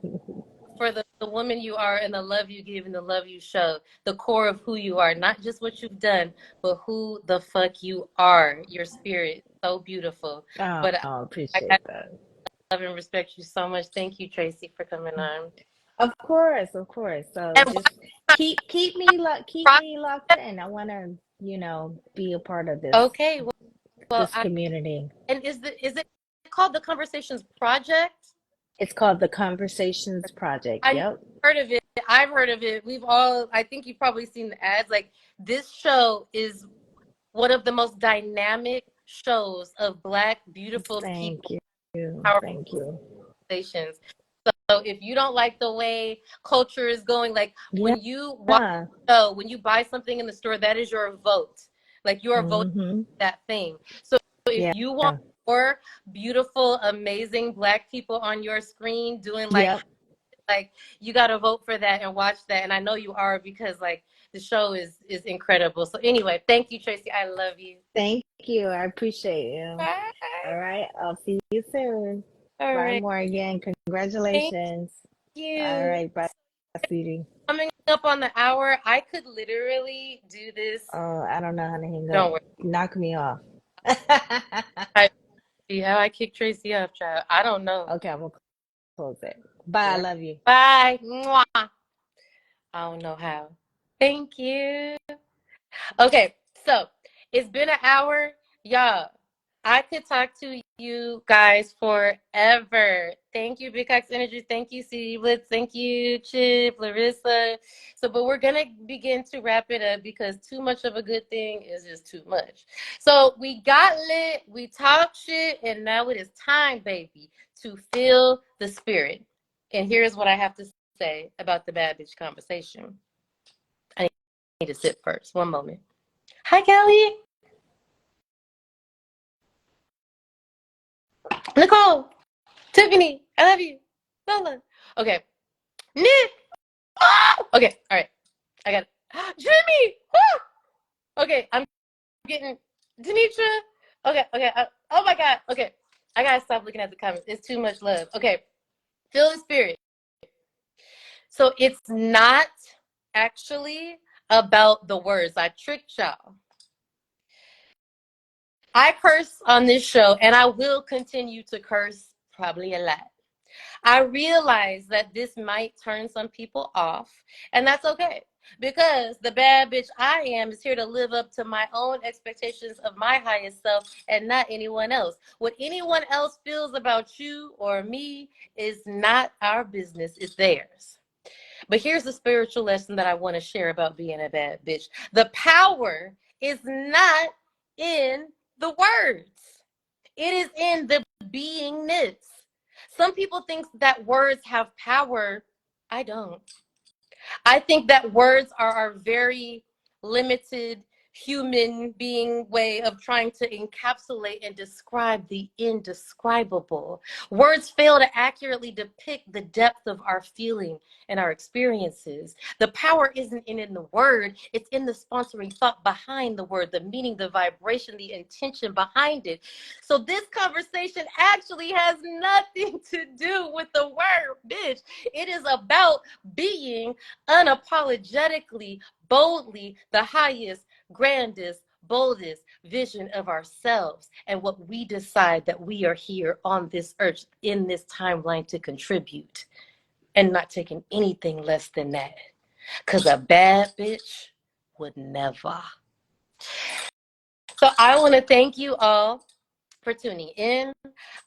for the woman you are and the love you give and the love you show, the core of who you are, not just what you've done, but who the fuck you are. Your spirit, so beautiful. Oh, But I appreciate that. love and respect you so much. Thank you, Tracy, for coming on. Of course, of course. So And just keep why, me locked in. I want to, be a part of this okay, well, this community. and is it called the Conversations Project? It's called the Conversations Project. I Yep. heard of it. I've heard of it. We've all. I think you've probably seen the ads. Like this show is one of the most dynamic shows of Black, beautiful Thank people, you. powerful Thank you. conversations. So if you don't like the way culture is going, like Yeah. when you watch the show, when you buy something in the store, that is your vote. Like you are voting Mm-hmm. for that thing. So if Yeah. you want more beautiful, amazing Black people on your screen doing Yep. like you got to vote for that and watch that. And I know you are because like the show is incredible. So anyway, thank you, Tracy. I love you. Thank you. I appreciate you. Bye. All right. I'll see you soon. All Bye, right. Morgan. Thank Congratulations. All you. right. Bye, sweetie. Coming up on the hour, I could literally do this. Oh, I don't know how to hang up. Don't worry. Knock me off. I see how I kick Tracy off, child. I don't know. Okay, I'm gonna close it. Bye. I Yeah. love you. Bye. Mwah. I don't know how. Thank you. Okay, so it's been an hour. Y'all, I could talk to you guys forever. Thank you, Big Cox Energy. Thank you, CD Blitz. Thank you, Chip, Larissa. So, but we're going to begin to wrap it up because too much of a good thing is just too much. So, we got lit, we talked shit, and now it is time, baby, to feel the spirit. And here's what I have to say about the bad bitch conversation. I need to sit first. One moment. Hi, Kelly. Nicole. Tiffany. I love you. Lola. Okay. Nick. Oh! Okay. All right. I got it. Jimmy. Oh! Okay. I'm getting Denitra. Okay. Okay. Oh my God. Okay. I gotta stop looking at the comments. It's too much love. Okay. Feel the spirit. So it's not actually about the words. I tricked y'all. I curse on this show and I will continue to curse probably a lot. I realize that this might turn some people off, and that's okay because the bad bitch I am is here to live up to my own expectations of my highest self and not anyone else. What anyone else feels about you or me is not our business, it's theirs. But here's the spiritual lesson that I want to share about being a bad bitch. The power is not in the words. It is in the beingness. Some people think that words have power. I don't. I think that words are our very limited human being way of trying to encapsulate and describe the indescribable. Words fail to accurately depict the depth of our feeling and our experiences. The power isn't in the word, it's in the sponsoring thought behind the word, the meaning, the vibration, the intention behind it. So this conversation actually has nothing to do with the word, bitch. It is about being unapologetically, boldly, the highest, grandest, boldest vision of ourselves and what we decide that we are here on this earth in this timeline to contribute and not taking anything less than that. Because a bad bitch would never. So I want to thank you all for tuning in.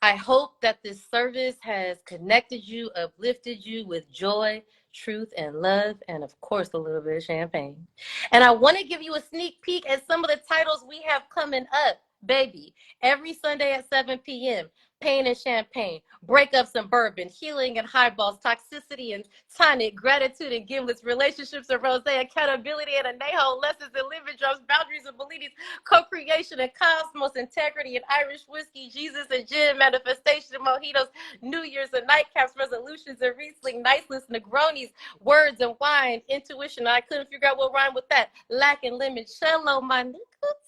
I hope that this service has connected you, uplifted you with joy, truth, and love, and of course, a little bit of champagne. And I want to give you a sneak peek at some of the titles we have coming up, baby. Every Sunday at 7 p.m. Pain and Champagne, Breakups and Bourbon, Healing and Highballs, Toxicity and Tonic, Gratitude and Gimlets, Relationships and Rosé, Accountability and Anejo, Lessons and Living Drums, Boundaries and Bellinis, Co-Creation and Cosmos, Integrity and Irish Whiskey, Jesus and Gin, Manifestation and Mojitos, New Year's and Nightcaps, Resolutions and Riesling, Niceless, Negronis, Words and Wine, Intuition. I couldn't figure out what rhyme with that. Lack and Limoncello, my niggas.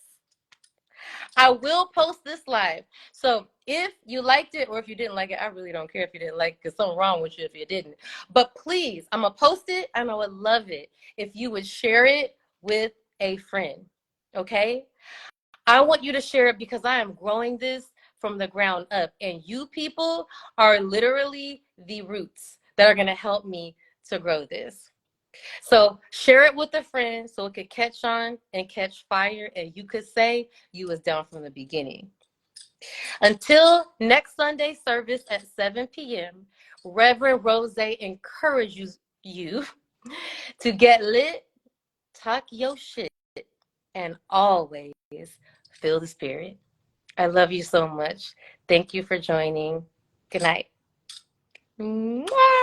I will post this live. So if you liked it or if you didn't like it, I really don't care if you didn't like it because something wrong with you if you didn't. But please, I'm going to post it and I would love it if you would share it with a friend. Okay? I want you to share it because I am growing this from the ground up. And you people are literally the roots that are going to help me to grow this. So share it with a friend so it could catch on and catch fire, and you could say you was down from the beginning. Until next Sunday service at 7 p.m., Reverend Rose encourages you to get lit, talk your shit, and always feel the spirit. I love you so much. Thank you for joining. Good night. Mwah!